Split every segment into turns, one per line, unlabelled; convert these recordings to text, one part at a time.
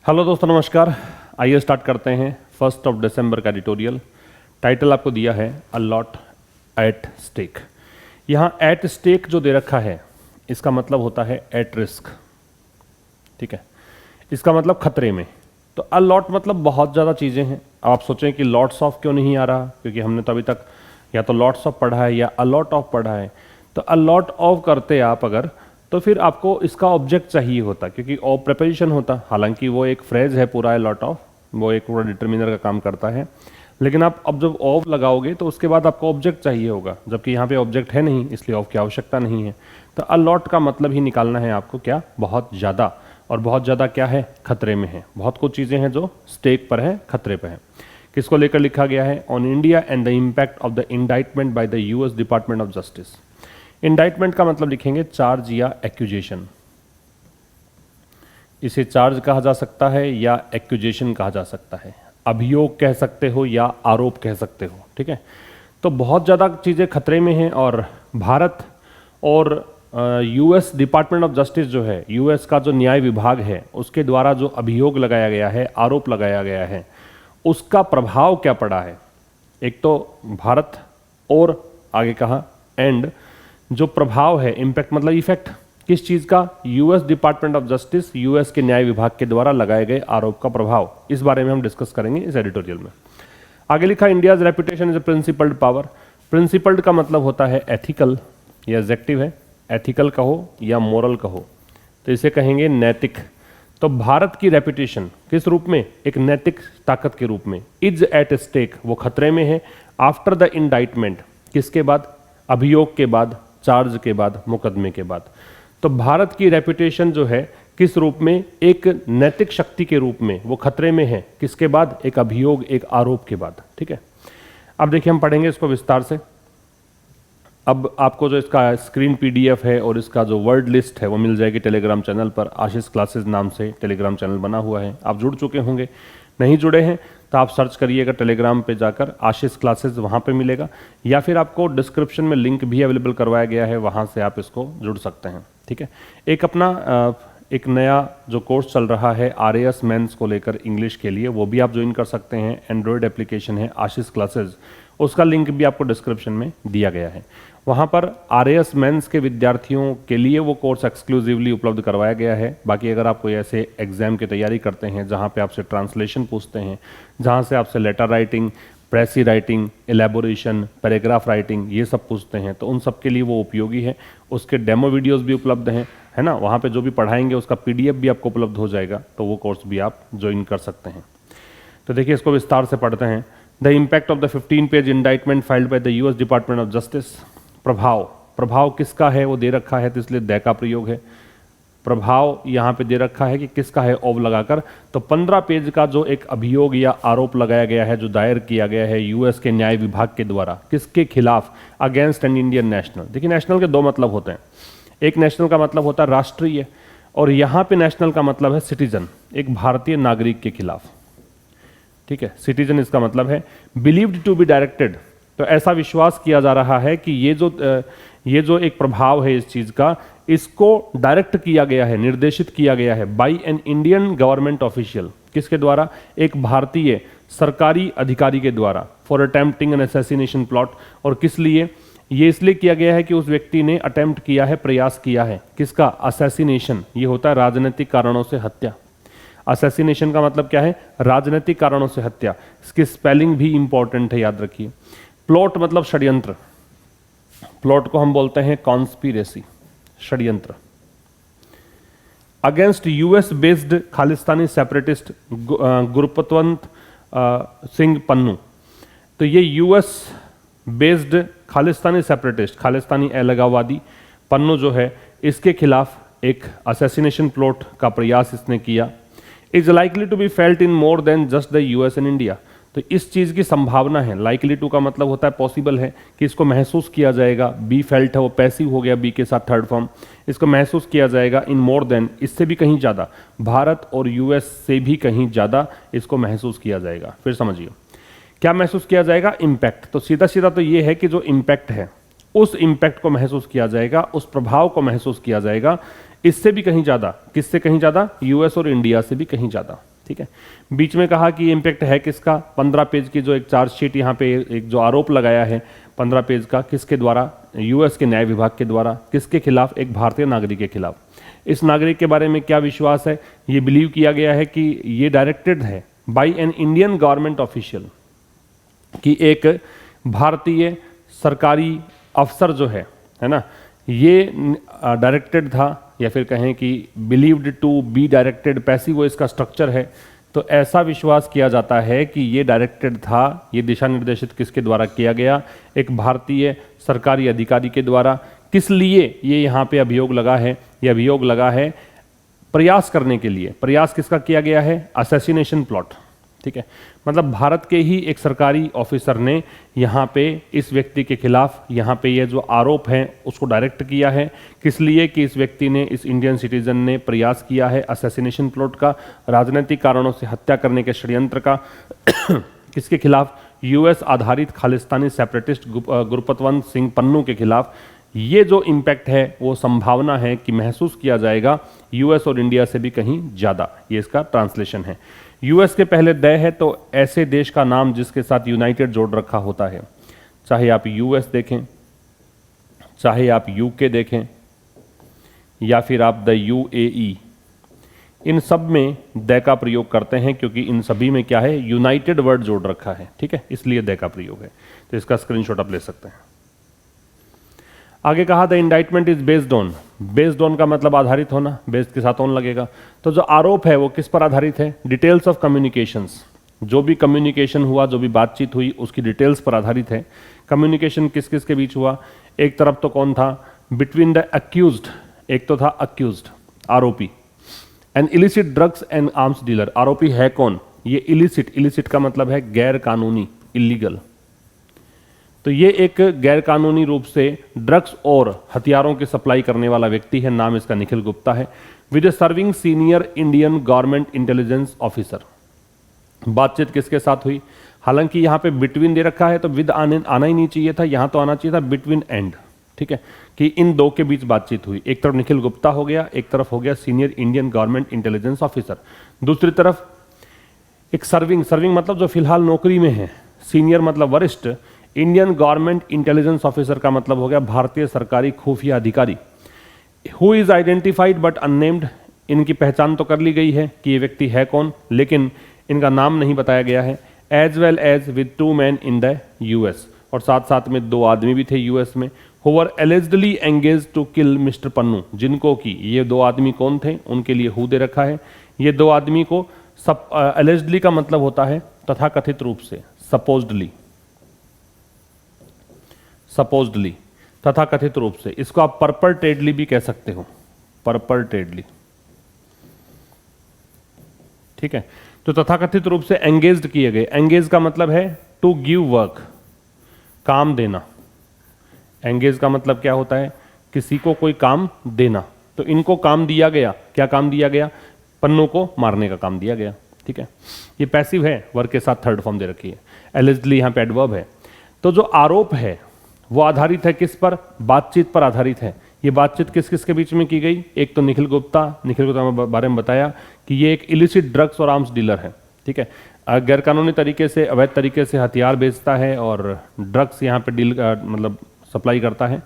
Hello दोस्तों, नमस्कार। आइए स्टार्ट करते हैं 1 दिसंबर का एडिटोरियल। टाइटल आपको दिया है अ लॉट एट स्टेक। यहाँ एट स्टेक जो दे रखा है इसका मतलब होता है एट रिस्क। ठीक है, इसका मतलब खतरे में। तो अ लॉट मतलब बहुत ज़्यादा चीज़ें हैं। अब आप सोचें कि लॉट्स ऑफ क्यों नहीं आ रहा, क्योंकि हमने तो अभी तक या तो लॉट्स ऑफ पढ़ा है या अ लॉट ऑफ पढ़ा है। तो अ लॉट ऑफ करते आप अगर, तो फिर आपको इसका ऑब्जेक्ट चाहिए होता, क्योंकि ऑफ प्रेपोजिशन होता। हालांकि वो एक फ्रेज है पूरा, लॉट ऑफ, वो एक पूरा डिटर्मिनर का काम करता है। लेकिन आप अब जब ऑफ लगाओगे तो उसके बाद आपको ऑब्जेक्ट चाहिए होगा, जबकि यहाँ पे ऑब्जेक्ट है नहीं, इसलिए ऑफ की आवश्यकता नहीं है। तो अ लॉट का मतलब ही निकालना है आपको, क्या, बहुत ज़्यादा। और बहुत ज़्यादा क्या है, खतरे में है। बहुत कुछ चीज़ें हैं जो स्टेक पर है, खतरे पर है। किसको लेकर लिखा गया है? On India and the impact of the indictment by the US department of justice. Indictment का मतलब लिखेंगे चार्ज या एक्यूजेशन। इसे चार्ज कहा जा सकता है या एक्यूजेशन कहा जा सकता है, अभियोग कह सकते हो या आरोप कह सकते हो। ठीक है, तो बहुत ज़्यादा चीज़ें खतरे में हैं। और भारत और यूएस डिपार्टमेंट ऑफ जस्टिस जो है, यूएस का जो न्याय विभाग है, उसके द्वारा जो अभियोग लगाया गया है, आरोप लगाया गया है, उसका प्रभाव क्या पड़ा है। एक तो भारत, और आगे कहा एंड, जो प्रभाव है, इम्पैक्ट मतलब इफेक्ट, किस चीज़ का? US department of justice, US के न्याय विभाग के द्वारा लगाए गए आरोप का प्रभाव। इस बारे में हम डिस्कस करेंगे इस एडिटोरियल में। आगे लिखा, India's reputation is a principled power. Principled का मतलब होता है एथिकल, या एडजेक्टिव है, एथिकल कहो या मोरल कहो, तो इसे कहेंगे नैतिक। तो भारत की रेपुटेशन किस रूप में? एक नैतिक ताकत के रूप में। इज एट स्टेक, वो खतरे में है। आफ्टर द इंडाइटमेंट, किसके बाद? अभियोग के बाद, चार्ज के बाद, मुकदमे के बाद। तो भारत की रेपुटेशन जो है किस रूप में? एक नैतिक शक्ति के रूप में वो खतरे में है। किसके बाद? एक अभियोग, एक आरोप के बाद। ठीक है, अब देखिए हम पढ़ेंगे इसको विस्तार से। अब आपको जो इसका स्क्रीन पीडीएफ है और इसका जो वर्ड लिस्ट है वो मिल जाएगी टेलीग्राम चैनल पर। आशीष क्लासेस नाम से टेलीग्राम चैनल बना हुआ है, आप जुड़ चुके होंगे। नहीं जुड़े हैं तो आप सर्च करिएगा टेलीग्राम पे जाकर, आशीष क्लासेस, वहाँ पे मिलेगा। या फिर आपको डिस्क्रिप्शन में लिंक भी अवेलेबल करवाया गया है, वहाँ से आप इसको जुड़ सकते हैं। ठीक है, एक अपना एक नया जो कोर्स चल रहा है आरएएस मेंस को लेकर इंग्लिश के लिए, वो भी आप ज्वाइन कर सकते हैं। एंड्रॉयड एप्लीकेशन है आशीष क्लासेस, उसका लिंक भी आपको डिस्क्रिप्शन में दिया गया है। वहाँ पर आरएएस मेंस के विद्यार्थियों के लिए वो कोर्स एक्सक्लूसिवली उपलब्ध करवाया गया है। बाकी अगर आप कोई ऐसे एग्जाम की तैयारी करते हैं जहाँ पे आपसे ट्रांसलेशन पूछते हैं, जहाँ से आपसे letter writing, precis writing, elaboration, paragraph writing, ये सब पूछते हैं, तो उन सब के लिए वो उपयोगी है। उसके डेमो वीडियोस भी उपलब्ध हैं, है ना। वहाँ पे जो भी पढ़ाएंगे उसका पीडीएफ भी आपको उपलब्ध हो जाएगा, तो वो कोर्स भी आप ज्वाइन कर सकते हैं। तो देखिए इसको विस्तार से पढ़ते हैं। The impact of the 15 page indictment filed by the US department of justice. प्रभाव किसका है वो दे रखा है, तो इसलिए द का प्रयोग है। प्रभाव यहाँ पे दे रखा है कि किसका है, ऑफ लगाकर। तो 15 पेज का जो एक अभियोग या आरोप लगाया गया है, जो दायर किया गया है यूएस के न्याय विभाग के द्वारा, किसके खिलाफ? Against an Indian national. देखिए नेशनल के दो मतलब होते हैं। एक नेशनल का मतलब होता है राष्ट्रीय, और यहाँ पे नेशनल का मतलब है सिटीजन, एक भारतीय नागरिक के खिलाफ। ठीक है, सिटीजन इसका मतलब है। बिलीव्ड टू बी डायरेक्टेड, तो ऐसा विश्वास किया जा रहा है कि ये जो एक प्रभाव है इस चीज का, इसको डायरेक्ट किया गया है, निर्देशित किया गया है by an Indian government official. किसके द्वारा? एक भारतीय सरकारी अधिकारी के द्वारा। For attempting an assassination plot, और किस लिए? ये इसलिए किया गया है कि उस व्यक्ति ने अटेम्प्ट किया है, प्रयास किया है। किसका? असैसिनेशन, ये होता है राजनीतिक कारणों से हत्या। असैसिनेशन का मतलब क्या है? राजनीतिक कारणों से हत्या। इसकी स्पेलिंग भी इंपॉर्टेंट है, याद रखिए। प्लॉट मतलब षड्यंत्र, प्लॉट को हम बोलते हैं कॉन्स्पिरेसी, षड्यंत्र। Against US based Khalistani separatist Gurpatwant Singh Pannu. तो ये US based Khalistani separatist, Khalistani अलगाववादी पन्नू जो है, इसके खिलाफ एक असैसिनेशन प्लॉट का प्रयास इसने किया। Is likely to be felt in more than just the US and India. तो इस चीज की संभावना है, लाइकली टू का मतलब होता है पॉसिबल है, कि इसको महसूस किया जाएगा। बी फेल्ट है वो पैसिव हो गया, बी के साथ थर्ड फॉर्म। इसको महसूस किया जाएगा इन मोर देन, इससे भी कहीं ज्यादा, भारत और यूएस से भी कहीं ज्यादा इसको महसूस किया जाएगा। फिर समझिए क्या महसूस किया जाएगा? इम्पैक्ट। तो सीधा सीधा तो ये है कि जो इम्पैक्ट है उस इम्पैक्ट को महसूस किया जाएगा, उस प्रभाव को महसूस किया जाएगा, इससे भी कहीं ज्यादा। किससे कहीं ज्यादा? यूएस और इंडिया से भी कहीं ज्यादा। ठीक है। बीच में कहा कि इम्पैक्ट है किसका, 15 पेज की जो एक चार्जशीट यहाँ पे एक जो आरोप लगाया है 15 पेज का, किसके द्वारा, यूएस के न्याय विभाग के द्वारा, किसके खिलाफ, एक भारतीय नागरिक के खिलाफ। इस नागरिक के बारे में क्या विश्वास है, ये बिलीव किया गया है कि ये डायरेक्टेड है by an Indian government official, कि एक भारतीय सरकारी अफसर जो है ना, ये डायरेक्टेड था, या फिर कहें कि believed to be directed, passive वो इसका स्ट्रक्चर है, तो ऐसा विश्वास किया जाता है कि ये डायरेक्टेड था, ये दिशा निर्देशित किसके द्वारा किया गया, एक भारतीय सरकारी अधिकारी के द्वारा। किस लिए ये यहाँ पे अभियोग लगा है, ये अभियोग लगा है प्रयास करने के लिए। प्रयास किसका किया गया है, असैसिनेशन प्लॉट, ठीक है। मतलब भारत के ही एक सरकारी ऑफिसर ने यहाँ पे इस व्यक्ति के खिलाफ यहाँ पे ये जो आरोप है उसको डायरेक्ट किया है। किस लिए, कि इस व्यक्ति ने, इस इंडियन सिटीजन ने प्रयास किया है असैसिनेशन प्लॉट का, राजनीतिक कारणों से हत्या करने के षड्यंत्र का। किसके खिलाफ, यूएस आधारित खालिस्तानी सेपरेटिस्ट गुरपतवंत सिंह पन्नू के खिलाफ। ये जो इम्पैक्ट है वो संभावना है कि महसूस किया जाएगा यूएस और इंडिया से भी कहीं ज़्यादा, ये इसका ट्रांसलेशन है। यूएस के पहले द है तो ऐसे देश का नाम जिसके साथ यूनाइटेड जोड़ रखा होता है, चाहे आप यूएस देखें, चाहे आप यूके देखें, या फिर आप द यूएई, इन सब में द का प्रयोग करते हैं क्योंकि इन सभी में क्या है, यूनाइटेड वर्ड जोड़ रखा है, ठीक है, इसलिए द का प्रयोग है। तो इसका स्क्रीनशॉट आप ले सकते हैं। आगे कहा the indictment is based on, based on का मतलब आधारित होना, बेस्ड के साथ ऑन लगेगा। तो जो आरोप है वो किस पर आधारित है, डिटेल्स ऑफ कम्युनिकेशंस, जो भी कम्युनिकेशन हुआ, जो भी बातचीत हुई उसकी डिटेल्स पर आधारित है। कम्युनिकेशन किस किस के बीच हुआ, एक तरफ तो कौन था, बिटवीन द अक्यूज्ड, एक तो था अक्यूज्ड आरोपी, and illicit drugs and arms dealer, आरोपी है कौन, ये इलिसिट, इलिसिट का मतलब है गैर कानूनी, इलीगल। तो ये एक गैर कानूनी रूप से ड्रग्स और हथियारों की सप्लाई करने वाला व्यक्ति है, नाम इसका निखिल गुप्ता है। With serving senior Indian government intelligence officer. बातचीत किसके साथ हुई, हालांकि यहाँ पे बिटवीन दे रखा है तो विद आना ही नहीं चाहिए था, यहाँ तो आना चाहिए था बिटवीन एंड, ठीक है, कि इन दो के बीच बातचीत हुई। एक तरफ निखिल गुप्ता हो गया, एक तरफ हो गया senior Indian government intelligence officer, दूसरी तरफ एक सर्विंग, सर्विंग मतलब जो फिलहाल नौकरी में है, सीनियर मतलब वरिष्ठ, इंडियन गवर्नमेंट इंटेलिजेंस ऑफिसर का मतलब हो गया भारतीय सरकारी खुफिया अधिकारी। Who is identified but unnamed, इनकी पहचान तो कर ली गई है कि ये व्यक्ति है कौन, लेकिन इनका नाम नहीं बताया गया है। As well as with 2 men in the US, और साथ साथ में 2 आदमी भी थे यूएस में, who were allegedly engaged to kill Mr Pannun, जिनको कि ये 2 आदमी कौन थे, उनके लिए हु दे रखा है। ये 2 आदमी को सब एलिजिडली का मतलब होता है तथाकथित रूप से, सपोज्डली, सपोज्डली तथाकथित रूप से, इसको आप परपरटेडली भी कह सकते हो, परपरटेडली, ठीक है। तो तथाकथित रूप से एंगेज्ड किए गए, एंगेज का मतलब है टू गिव वर्क, काम देना। एंगेज का मतलब क्या होता है, किसी को कोई काम देना। तो इनको काम दिया गया, क्या काम दिया गया, पन्नू को मारने का काम दिया गया, ठीक है। ये पैसिव है, वर्क के साथ थर्ड फॉर्म दे रखी है, एलिजिडली यहाँ पे एडवर्ब है। तो जो आरोप है वो आधारित है किस पर, बातचीत पर आधारित है। ये बातचीत किस किस के बीच में की गई, एक तो निखिल गुप्ता के बारे में बताया कि ये एक इलिसिट ड्रग्स और आर्म्स डीलर है, ठीक है, गैरकानूनी तरीके से, अवैध तरीके से हथियार बेचता है और ड्रग्स यहाँ पे डील मतलब सप्लाई करता है।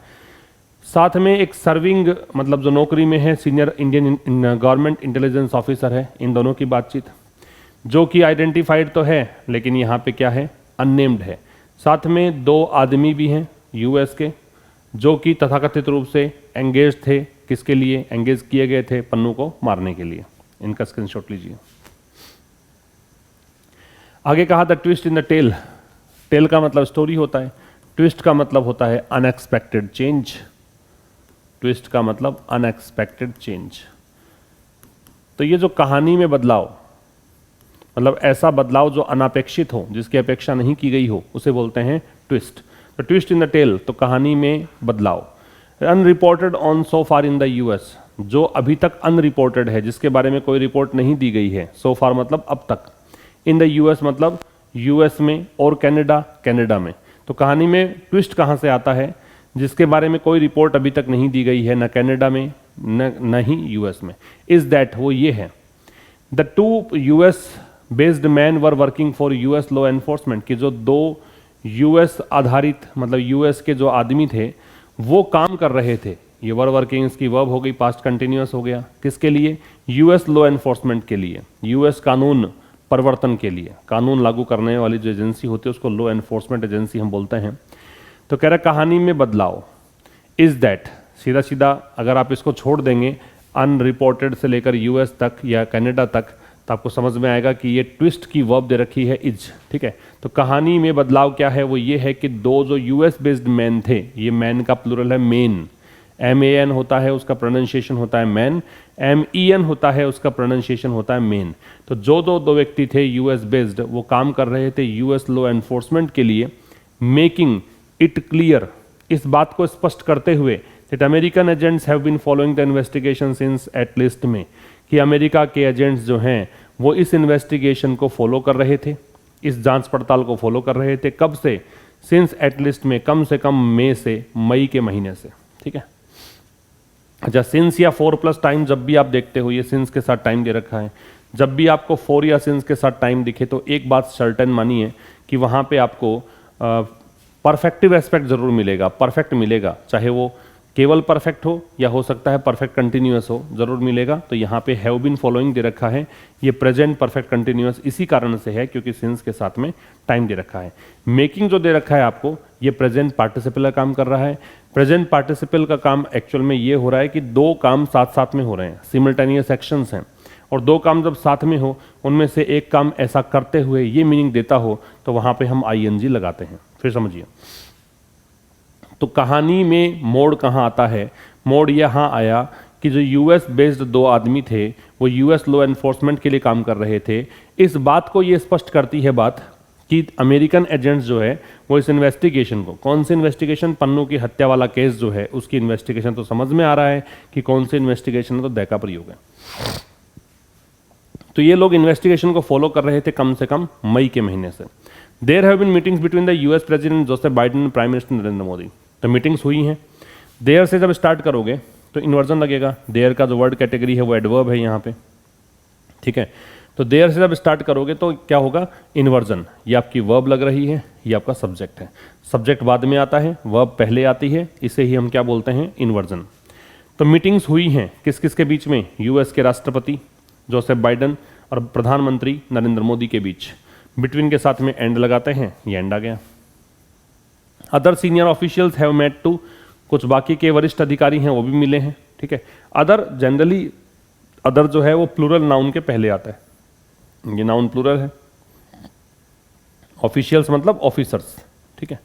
साथ में एक सर्विंग मतलब जो नौकरी में है, senior Indian government intelligence officer है। इन दोनों की बातचीत जो कि आइडेंटिफाइड तो है लेकिन यहाँ पे क्या है, अननेम्ड है। साथ में 2 आदमी भी हैं यूएस के जो कि तथाकथित रूप से एंगेज थे, किसके लिए एंगेज किए गए थे, पन्नू को मारने के लिए। इनका स्क्रीनशॉट लीजिए। आगे कहा the twist in the tale, tale का मतलब स्टोरी होता है, ट्विस्ट का मतलब होता है अनएक्सपेक्टेड चेंज, ट्विस्ट का मतलब अनएक्सपेक्टेड चेंज। तो ये जो कहानी में बदलाव, मतलब ऐसा बदलाव जो अनापेक्षित हो, जिसकी अपेक्षा नहीं की गई हो, उसे बोलते हैं ट्विस्ट। तो ट्विस्ट इन द टेल तो कहानी में बदलाव। Unreported on so far in the US, जो अभी तक अनरिपोर्टेड है, जिसके बारे में कोई रिपोर्ट नहीं दी गई है। सो फार मतलब अब तक, इन द यूएस मतलब यूएस में, और कनाडा, कनाडा में। तो कहानी में ट्विस्ट कहाँ से आता है, जिसके बारे में कोई रिपोर्ट अभी तक नहीं दी गई है, न कनाडा में न ही यूएस में। इज दैट, वो ये है the two US based man were working for US law enforcement, कि जो दो यूएस आधारित मतलब यूएस के जो आदमी थे वो काम कर रहे थे, ये वर वर्किंग इसकी वर्ब हो गई, पास्ट कंटिन्यूअस हो गया, किसके लिए? यूएस लॉ एनफोर्समेंट के लिए, यूएस कानून प्रवर्तन के लिए, कानून लागू करने वाली जो एजेंसी होती है उसको लॉ एनफोर्समेंट एजेंसी हम बोलते हैं। तो कह रहा कहानी में बदलाव, इज दैट, सीधा सीधा अगर आप इसको छोड़ देंगे अनरिपोर्टेड से लेकर यूएस तक या कनाडा तक, तो आपको समझ में आएगा कि ये ट्विस्ट की वर्ब दे रखी है इज, ठीक है। तो कहानी में बदलाव क्या है? वो ये है कि दो जो यूएस बेस्ड मैन थे, ये मैन का प्लूरल है मेन, MAN होता है उसका प्रोनाउंसिएशन होता है मैन, MEN होता है उसका प्रोनाउंसिएशन होता है मेन। तो जो दो व्यक्ति थे यूएस बेस्ड, वो काम कर रहे थे यूएस लॉ एनफोर्समेंट के लिए, मेकिंग इट क्लियर, इस बात को स्पष्ट करते हुए that American agents have been following the investigation since at least में, कि अमेरिका के एजेंट्स जो हैं वो इस इन्वेस्टिगेशन को फॉलो कर रहे थे, इस जांच पड़ताल को फॉलो कर रहे थे। कब से? सिंस एट लीस्ट में, कम से कम मई के महीने से, ठीक है। अच्छा, सिंस या 4+ टाइम जब भी आप देखते हो, ये सिंस के साथ टाइम दे रखा है, जब भी आपको 4 या सिंस के साथ टाइम दिखे तो एक बात सर्टेन मानिए कि वहाँ पे आपको परफेक्टिव एस्पेक्ट जरूर मिलेगा, परफेक्ट मिलेगा, चाहे वो केवल परफेक्ट हो या हो सकता है परफेक्ट कंटिन्यूअस हो, जरूर मिलेगा। तो यहाँ पे हैव बीन फॉलोइंग दे रखा है, ये प्रेजेंट परफेक्ट कंटिन्यूअस इसी कारण से है क्योंकि सिंस के साथ में टाइम दे रखा है। मेकिंग जो दे रखा है आपको, ये प्रेजेंट पार्टिसिपल का काम कर रहा है। प्रेजेंट पार्टिसिपल का काम एक्चुअल में ये हो रहा है कि दो काम साथ साथ में हो रहे हैं, सिमल्टेनियस एक्शंस हैं, और दो काम जब साथ में हो उनमें से एक काम ऐसा करते हुए ये मीनिंग देता हो तो वहाँ पे हम ING लगाते हैं। फिर समझिए, तो कहानी में मोड़ कहाँ आता है? मोड़ यहाँ आया कि जो यूएस बेस्ड दो आदमी थे वो यूएस लॉ एनफोर्समेंट के लिए काम कर रहे थे। इस बात को ये स्पष्ट करती है बात कि अमेरिकन एजेंट्स जो है वो इस इन्वेस्टिगेशन को, कौन सी इन्वेस्टिगेशन? पन्नू की हत्या वाला केस जो है उसकी इन्वेस्टिगेशन। तो समझ में आ रहा है कि कौन सी इन्वेस्टिगेशन है, तो दैका प्रयोग है। तो ये लोग इन्वेस्टिगेशन को फॉलो कर रहे थे कम से कम मई के महीने से। There have been meetings between the US president Joseph Biden and prime minister Narendra Modi. तो मीटिंग्स हुई हैं। देयर से जब स्टार्ट करोगे तो इन्वर्जन लगेगा। देयर का जो वर्ड कैटेगरी है वो एडवर्ब है यहाँ पे, ठीक है। तो देयर से जब स्टार्ट करोगे तो क्या होगा? इन्वर्जन। ये आपकी वर्ब लग रही है, ये आपका सब्जेक्ट है। सब्जेक्ट बाद में आता है, वर्ब पहले आती है, इसे ही हम क्या बोलते हैं? इन्वर्जन। तो मीटिंग्स हुई हैं किस किस के बीच में? यूएस के राष्ट्रपति जोसेफ बाइडेन और प्रधानमंत्री नरेंद्र मोदी के बीच। बिटवीन के साथ में एंड लगाते हैं, ये एंड आ गया। Other senior officials have met too, कुछ बाकी के वरिष्ठ अधिकारी हैं वो भी मिले हैं, ठीक है। अदर जनरली, अदर जो है वो प्लूरल नाउन के पहले आता है, ये नाउन प्लूरल है। ऑफिशियल्स मतलब ऑफिसर्स, ठीक है।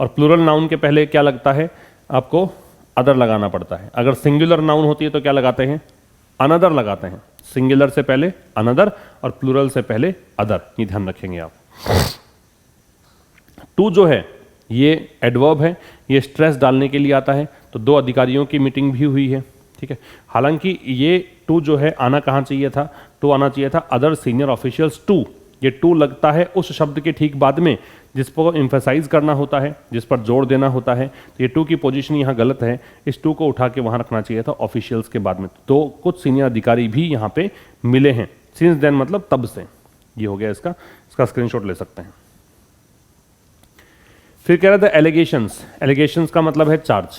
और प्लूरल नाउन के पहले क्या लगता है? आपको अदर लगाना पड़ता है। अगर सिंगुलर नाउन होती है तो क्या लगाते हैं? अनदर लगाते हैं। सिंगुलर से पहले अनदर और प्लूरल से पहले अदर, ये ध्यान रखेंगे आप। टू जो है ये एडवर्ब है, ये स्ट्रेस डालने के लिए आता है। तो दो अधिकारियों की मीटिंग भी हुई है, ठीक है। हालांकि ये टू जो है आना कहाँ चाहिए था? टू आना चाहिए था अदर सीनियर ऑफिशियल्स टू। ये टू लगता है उस शब्द के ठीक बाद में जिस पर एम्फेसाइज करना होता है, जिस पर जोर देना होता है। तो ये टू की पोजीशन यहाँ गलत है, इस टू को उठा के वहाँ रखना चाहिए था ऑफिशियल्स के बाद में। तो कुछ सीनियर अधिकारी भी यहाँ पे मिले हैं। सिंस देन मतलब तब से, ये हो गया इसका स्क्रीनशॉट ले सकते हैं। फिर कह रहा था एलिगेशंस। एलिगेशंस का मतलब है चार्ज,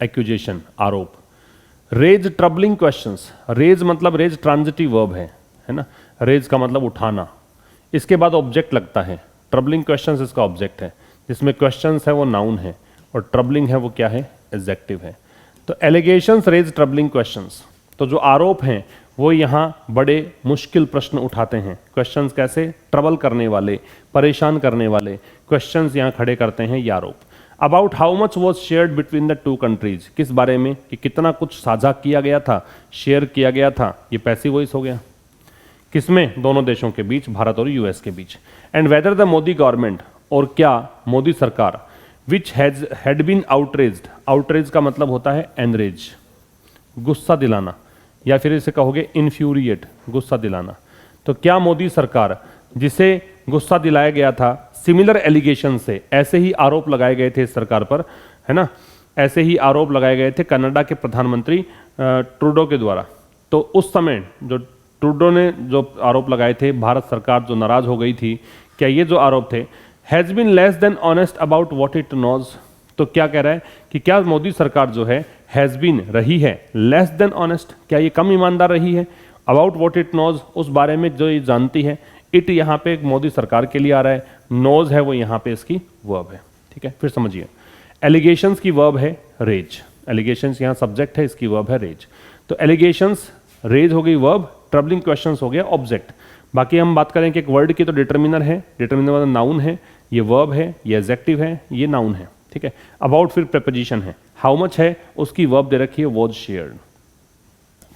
एक्यूजेशन, आरोप। Raise troubling questions. रेज मतलब रेज ट्रांजिटिव वर्ब है ना। रेज का मतलब उठाना। इसके बाद ऑब्जेक्ट लगता है। ट्रबलिंग क्वेश्चंस इसका ऑब्जेक्ट है। जिसमें क्वेश्चंस है वो नाउन है और ट्रबलिंग है वो क्या है? एडजेक्टिव है। तो एलिगेशंस रेज ट्रबलिंग क्वेश्चंस। तो जो आरोप हैं वो यहाँ बड़े मुश्किल प्रश्न उठाते हैं। क्वेश्चंस कैसे? ट्रबल करने वाले, परेशान करने वाले क्वेश्चंस यहाँ खड़े करते हैं ये आरोप। About how much was shared between the two countries. किस बारे में? कि कितना कुछ साझा किया गया था, शेयर किया गया था। ये पैसिव वॉइस हो गया। किसमें? दोनों देशों के बीच, भारत और यूएस के बीच। And whether the Modi government, और क्या मोदी सरकार, which had been outraged. Outrage का मतलब होता है एनरेज, गुस्सा दिलाना, या फिर इसे कहोगे इन्फ्यूरिएट, गुस्सा दिलाना। तो क्या मोदी सरकार, जिसे गुस्सा दिलाया गया था सिमिलर एलिगेशन से, ऐसे ही आरोप लगाए गए थे इस सरकार पर, है ना, ऐसे ही आरोप लगाए गए थे कनाडा के प्रधानमंत्री ट्रूडो के द्वारा। तो उस समय जो ट्रूडो ने जो आरोप लगाए थे, भारत सरकार जो नाराज हो गई थी, क्या ये जो आरोप थे, has been less than honest about what it knows, तो क्या कह रहा है कि क्या मोदी सरकार जो है हैज़ बीन रही है लेस देन ऑनेस्ट, क्या ये कम ईमानदार रही है, अबाउट व्हाट इट नोज, उस बारे में जो ये जानती है, इट यहाँ पे मोदी सरकार के लिए आ रहा है, नोज है वो यहाँ पे इसकी वर्ब है, ठीक है। फिर समझिए, एलिगेशंस की वर्ब है रेज, एलिगेशंस यहाँ सब्जेक्ट है, इसकी वर्ब है रेज, तो एलिगेशंस रेज हो गई वर्ब, ट्रबलिंग क्वेश्चंस हो गया ऑब्जेक्ट। बाकी हम बात करें कि एक वर्ड की तो डिटर्मिनर है, डिटर्मिनर मतलब नाउन है, ये वर्ब है, ये एडजेक्टिव है, ये नाउन है, ठीक है। अबाउट फिर प्रेपोजिशन है, हाउ मच है उसकी वर्ब दे रखी है वॉज शेयर्ड।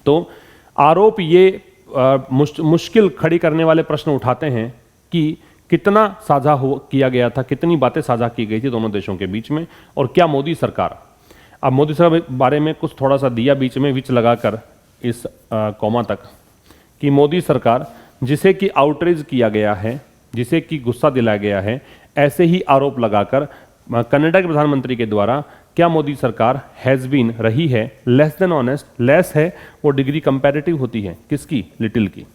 तो आरोप ये मुश्किल खड़ी करने वाले प्रश्न उठाते हैं कि कितना साझा किया गया था, कितनी बातें साझा की गई थी दोनों देशों के बीच में, और क्या मोदी सरकार, अब मोदी सरकार के बारे में कुछ थोड़ा सा दिया बीच में विच लगाकर इस कॉमा तक, कि मोदी सरकार जिसे कि आउटरीच किया गया है, जिसे कि गुस्सा दिलाया गया है, ऐसे ही आरोप लगाकर कनाडा के प्रधानमंत्री के द्वारा क्या मोदी सरकार हैज़ बीन रही है लेस देन ऑनेस्ट, लेस है वो डिग्री कंपैरेटिव होती है किसकी, लिटिल की,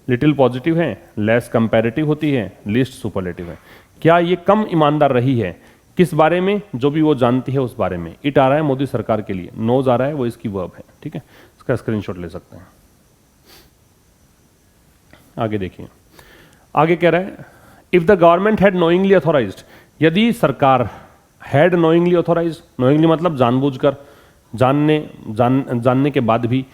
लिटिल पॉजिटिव है, लेस कंपैरेटिव होती है, लिस्ट सुपरलेटिव है, क्या ये कम ईमानदार रही है किस बारे में, जो भी वो जानती है उस बारे में, इट आ रहा है मोदी सरकार के लिए, नोज आ रहा है वो इसकी वर्ब है, ठीक है। इसका स्क्रीनशॉट ले सकते हैं। आगे देखिए, आगे कह रहा है if the government had knowingly authorised, यदि सरकार हैड नोइंगली ऑथोराइज्ड, नोइंगली मतलब जानबूझकर, जानने के बाद भी,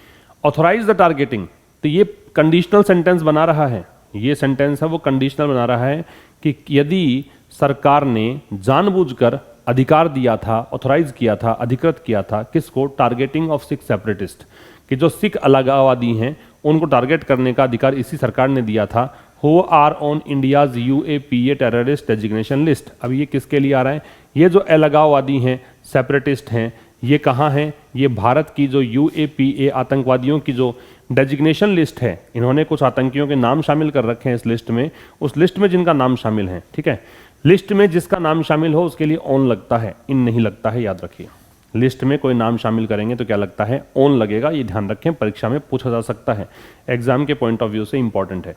ऑथोराइज द टारगेटिंग, तो ये कंडीशनल सेंटेंस बना रहा है, ये सेंटेंस है वो कंडीशनल बना रहा है कि यदि सरकार ने जानबूझकर अधिकार दिया था, ऑथोराइज किया था, अधिकृत किया था किसको, टारगेटिंग ऑफ सिख सेपरेटिस्ट, कि जो सिख अलगाववादी हैं उनको टारगेट करने का अधिकार इसी सरकार ने दिया था, who are on India's UAPA terrorist designation list. अब ये किसके लिए आ रहा है, ये जो अलगाववादी हैं, सेपरेटिस्ट हैं, ये कहाँ हैं, ये भारत की जो UAPA आतंकवादियों की जो डेजिग्नेशन लिस्ट है, इन्होंने कुछ आतंकियों के नाम शामिल कर रखे हैं इस लिस्ट में, उस लिस्ट में जिनका नाम शामिल है, ठीक है। लिस्ट में जिसका नाम शामिल हो उसके लिए ऑन लगता है, इन नहीं लगता है, याद रखिए। लिस्ट में कोई नाम शामिल करेंगे तो क्या लगता है, ऑन लगेगा, ये ध्यान रखें, परीक्षा में पूछा जा सकता है, एग्जाम के पॉइंट ऑफ व्यू से इंपॉर्टेंट है।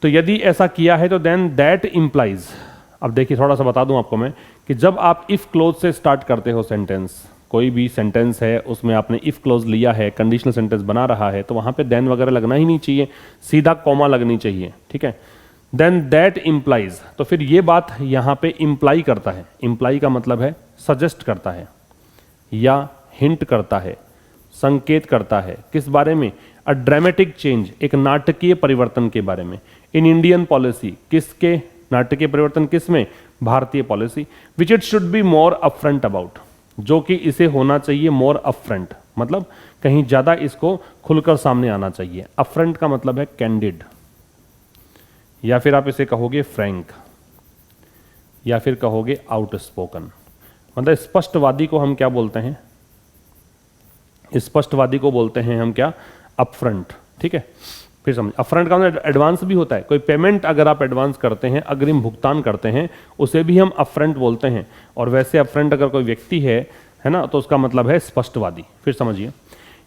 तो यदि ऐसा किया है तो देन दैट इंप्लाइज, अब देखिए थोड़ा सा बता दूं आपको मैं कि जब आप इफ क्लोज से स्टार्ट करते हो सेंटेंस, कोई भी सेंटेंस है उसमें आपने इफ क्लोज लिया है, कंडीशनल सेंटेंस बना रहा है, तो वहां पे देन वगैरह लगना ही नहीं चाहिए, सीधा कॉमा लगनी चाहिए, ठीक है। देन दैट इंप्लाइज, तो फिर ये बात यहां पे इंप्लाई करता है, इंप्लाई का मतलब है सजेस्ट करता है या हिंट करता है, संकेत करता है, किस बारे में, अ ड्रामेटिक चेंज, एक नाटकीय परिवर्तन के बारे में, इन इंडियन पॉलिसी, किसके नाटकीय परिवर्तन, किसमें, भारतीय policy, which it should be more upfront about, जो कि इसे होना चाहिए मोर अपफ्रंट, मतलब कहीं ज्यादा इसको खुलकर सामने आना चाहिए। अपफ्रंट का मतलब है कैंडिड, या फिर आप इसे कहोगे फ्रैंक, या फिर कहोगे आउटस्पोकन, मतलब स्पष्टवादी को हम क्या बोलते हैं, स्पष्टवादी को बोलते हैं हम क्या, अपफ्रंट, ठीक है। फिर समझ, अपफ्रंट का मतलब एडवांस भी होता है, कोई पेमेंट अगर आप एडवांस करते हैं, अग्रिम भुगतान करते हैं, उसे भी हम अपफ्रंट बोलते हैं। और वैसे अपफ्रंट अगर कोई व्यक्ति है ना, तो उसका मतलब है स्पष्टवादी। फिर समझिए,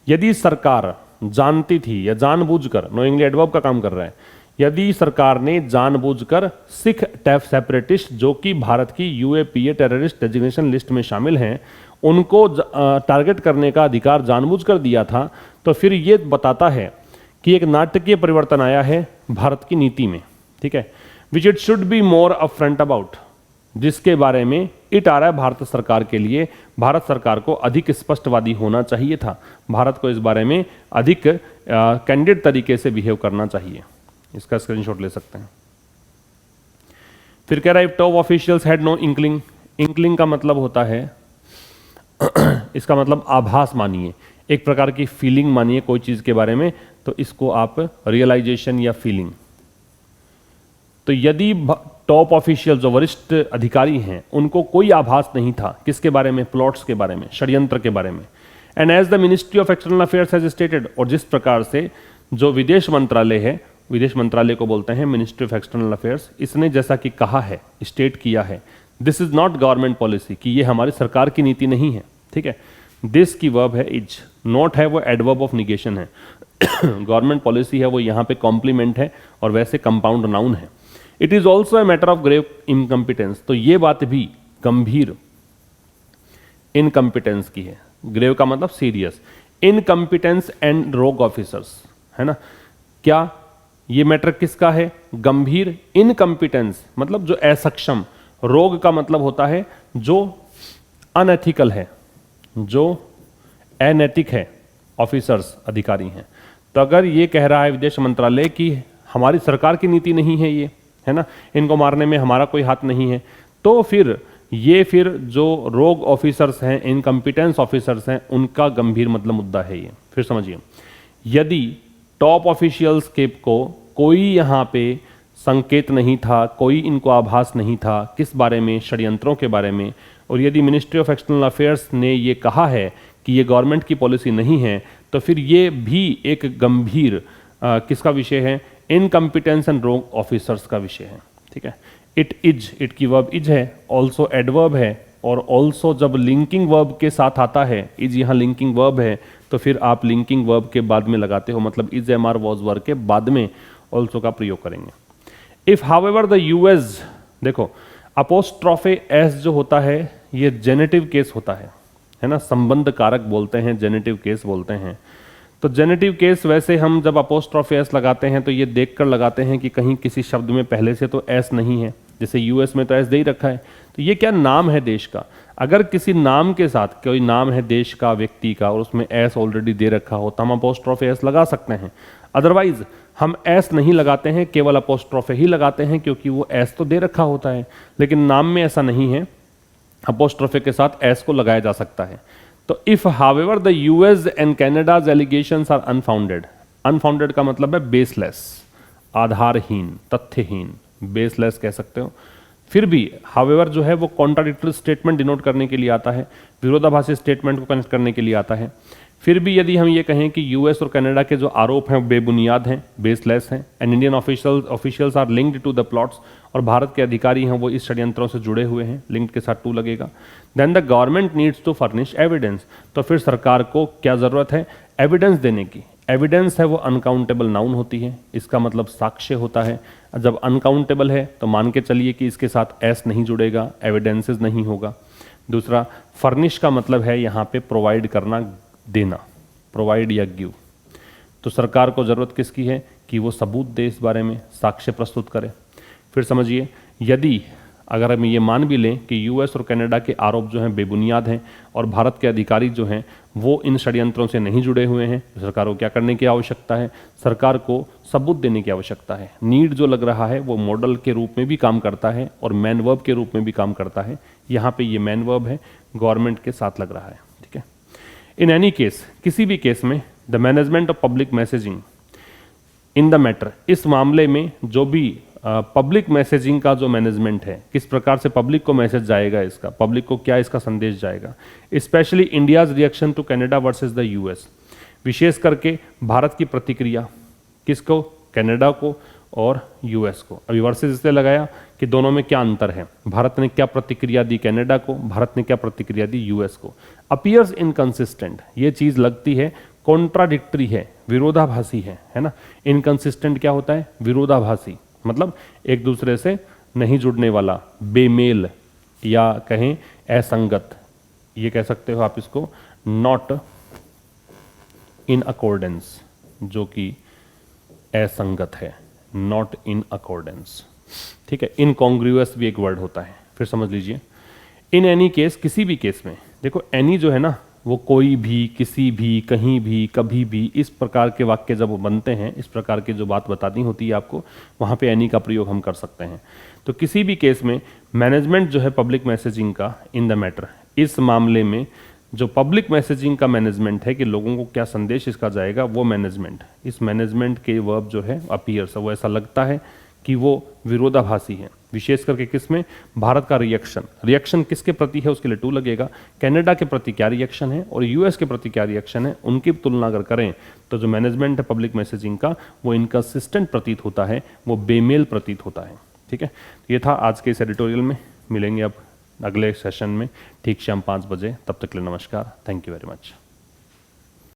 यदि सरकार जानती थी या जानबूझकर, नोइंगली एडवर्ब का काम कर रहा है, यदि सरकार ने जानबूझकर सिख टैफ सेपरेटिस्ट जो कि भारत की UAPA टेररिस्ट डेजिग्नेशन लिस्ट में शामिल हैं, उनको टारगेट करने का अधिकार जानबूझकर दिया था, तो फिर ये बताता है कि एक नाटकीय परिवर्तन आया है भारत की नीति में, ठीक है। Which it should be more upfront about, जिसके बारे में इट आ रहा है भारत सरकार के लिए, भारत सरकार को अधिक स्पष्टवादी होना चाहिए था, भारत को इस बारे में अधिक कैंडिड तरीके से बिहेव करना चाहिए। इसका स्क्रीनशॉट ले सकते हैं। फिर कह रहा है top officials had no inkling, inkling का मतलब होता है इसका मतलब आभास मानिए, एक प्रकार की फीलिंग मानिए कोई चीज के बारे में, तो इसको आप रियलाइजेशन या फीलिंग। तो यदि टॉप ऑफिशियल जो वरिष्ठ अधिकारी हैं उनको कोई आभास नहीं था किसके बारे में, प्लॉट्स के बारे में, षड्यंत्र के बारे में। And as the ministry of external affairs has stated, और जिस प्रकार से जो विदेश मंत्रालय है, विदेश मंत्रालय को बोलते हैं मिनिस्ट्री ऑफ एक्सटर्नल अफेयर्स, इसने जैसा कि कहा है, स्टेट किया है, this is not government policy, कि ये हमारी सरकार की नीति नहीं है, ठीक है। दिस की वर्ब है इज, नॉट है वो एडवर्ब ऑफ निगेशन है गवर्नमेंट पॉलिसी है वो यहाँ पे कॉम्प्लीमेंट है और वैसे कंपाउंड नाउन है। It is also a matter of grave incompetence, तो ये बात भी गंभीर इनकम्पिटेंस की है। ग्रेव का मतलब सीरियस, इनकम्पिटेंस एंड रोग ऑफिसर्स, है ना। क्या ये मैटर किसका है? गंभीर। इनकम्पिटेंस मतलब जो असक्षम, रोग का मतलब होता है जो अनएथिकल है, जो अनैतिक है, ऑफिसर्स अधिकारी हैं। तो अगर ये कह रहा है विदेश मंत्रालय कि हमारी सरकार की नीति नहीं है ये, है ना, इनको मारने में हमारा कोई हाथ नहीं है, तो फिर जो रोग ऑफिसर्स हैं, इनकम्पिटेंस ऑफिसर्स हैं, उनका गंभीर मतलब मुद्दा है ये। फिर समझिए, यदि टॉप ऑफिशियल्स के को कोई यहाँ पे संकेत नहीं था, कोई इनको आभास नहीं था किस बारे में, षड्यंत्रों के बारे में, और यदि मिनिस्ट्री ऑफ एक्सटर्नल अफेयर्स ने ये कहा है कि ये गवर्नमेंट की पॉलिसी नहीं है, तो फिर ये भी एक गंभीर किसका विषय है? इनकम्पिटेंस एंड रोग ऑफिसर्स का विषय है। ठीक है। इट की वर्ब इज है, ऑल्सो एडवर्ब है, और ऑल्सो जब लिंकिंग वर्ब के साथ आता है, इज यहाँ लिंकिंग वर्ब है, तो फिर आप लिंकिंग वर्ब के बाद में लगाते हो, मतलब is am are was verb के बाद में ऑल्सो का प्रयोग करेंगे। इफ हाउएवर द यूएस, देखो अपोस्ट्रोफे एस जो होता है ये जेनेटिव केस होता है ना, संबंध कारक बोलते हैं, जेनेटिव केस बोलते हैं। तो जेनेटिव केस वैसे हम जब अपोस्ट्रोफे एस लगाते हैं तो ये देखकर लगाते हैं कि कहीं किसी शब्द में पहले से तो एस नहीं है, जैसे यूएस में तो एस दे ही रखा है, तो ये क्या नाम है देश का। अगर किसी नाम के साथ कोई नाम है देश का, व्यक्ति का, और उसमें एस ऑलरेडी दे रखा हो तो हम अपोस्ट्रोफे एस लगा सकते हैं। अदरवाइज हम एस नहीं लगाते हैं, केवल अपोस्ट्रोफे ही लगाते हैं, क्योंकि वो एस तो दे रखा होता है, लेकिन नाम में ऐसा नहीं है, अपोस्ट्रोफे के साथ एस को लगाया जा सकता है। तो if however the US and Canada's allegations are unfounded, unfounded का मतलब है बेसलेस, आधारहीन, तथ्यहीन, बेसलेस कह सकते हो। फिर भी हाउएवर जो है वो कॉन्ट्राडिक्टरी स्टेटमेंट डिनोट करने के लिए आता है, विरोधाभासी स्टेटमेंट को कनेक्ट करने के लिए आता है। फिर भी यदि हम ये कहें कि यूएस और कनाडा के जो आरोप हैं बेबुनियाद हैं, बेसलेस हैं, and Indian officials are linked to the plots, और भारत के अधिकारी हैं वो इस षड्यंत्रों से जुड़े हुए हैं, लिंक्ड के साथ टू लगेगा, then the government needs to furnish evidence, तो फिर सरकार को क्या जरूरत है? एविडेंस देने की। एविडेंस है वो अनकाउंटेबल नाउन होती है, इसका मतलब साक्ष्य होता है। जब अनकाउंटेबल है तो मान के चलिए कि इसके साथ एस नहीं जुड़ेगा, एविडेंसेस नहीं होगा। दूसरा, फर्निश का मतलब है यहाँ पे प्रोवाइड करना, देना, प्रोवाइड या गिव। तो सरकार को जरूरत किसकी है? कि वो सबूत दे इस बारे में, साक्ष्य प्रस्तुत करे। फिर समझिए, यदि अगर हम ये मान भी लें कि यूएस और कनाडा के आरोप जो हैं बेबुनियाद हैं और भारत के अधिकारी जो हैं वो इन षड्यंत्रों से नहीं जुड़े हुए हैं, तो सरकार को क्या करने की आवश्यकता है? सरकार को सबूत देने की आवश्यकता है। नीड जो लग रहा है वो मॉडल के रूप में भी काम करता है और मैन वर्ब के रूप में भी काम करता है। यहाँ पे ये मैन वर्ब है, गवर्नमेंट के साथ लग रहा है। ठीक है। इन एनी केस, किसी भी केस में, the management of public messaging in the matter, इस मामले में जो भी पब्लिक मैसेजिंग का जो मैनेजमेंट है, किस प्रकार से पब्लिक को मैसेज जाएगा, इसका पब्लिक को क्या इसका संदेश जाएगा, specially India's reaction to Canada versus the US, विशेष करके भारत की प्रतिक्रिया, किसको? कनाडा को और यूएस को। अभी वर्सेस इसलिए लगाया कि दोनों में क्या अंतर है, भारत ने क्या प्रतिक्रिया दी कनाडा को, भारत ने क्या प्रतिक्रिया दी यूएस को। अपीयर्स इनकंसिस्टेंट, ये चीज लगती है कॉन्ट्राडिक्टरी है, विरोधाभासी है ना। इनकंसिस्टेंट क्या होता है? विरोधाभासी, मतलब एक दूसरे से नहीं जुड़ने वाला, बेमेल, या कहें असंगत, ये कह सकते हो आप इसको, नॉट इन अकॉर्डेंस, जो कि असंगत है, नॉट इन अकॉर्डेंस। ठीक है। इनकॉन्ग्रुअस भी एक वर्ड होता है, फिर समझ लीजिए। इन एनी केस, किसी भी केस में, देखो एनी जो है ना वो कोई भी, किसी भी, कहीं भी, कभी भी, इस प्रकार के वाक्य जब बनते हैं, इस प्रकार की जो बात बतानी होती है आपको, वहाँ पे एनी का प्रयोग हम कर सकते हैं। तो किसी भी केस में मैनेजमेंट जो है पब्लिक मैसेजिंग का इन द मैटर, इस मामले में जो पब्लिक मैसेजिंग का मैनेजमेंट है कि लोगों को क्या संदेश इसका जाएगा, वो मैनेजमेंट, इस मैनेजमेंट के वर्ब जो है अपीयर्स, वो ऐसा लगता है कि वो विरोधाभासी है। विशेष करके किसमें? भारत का रिएक्शन, रिएक्शन किसके प्रति है उसके लिए टू लगेगा। कनाडा के प्रति क्या रिएक्शन है और यूएस के प्रति क्या रिएक्शन है, उनकी तुलना अगर करें तो जो मैनेजमेंट है पब्लिक मैसेजिंग का वो इनकंसिस्टेंट प्रतीत होता है, वो बेमेल प्रतीत होता है। ठीक है। ये था आज के इस एडिटोरियल में। मिलेंगे अब अगले सेशन में ठीक शाम 5 बजे। तब तक के लिए नमस्कार। Thank you very much.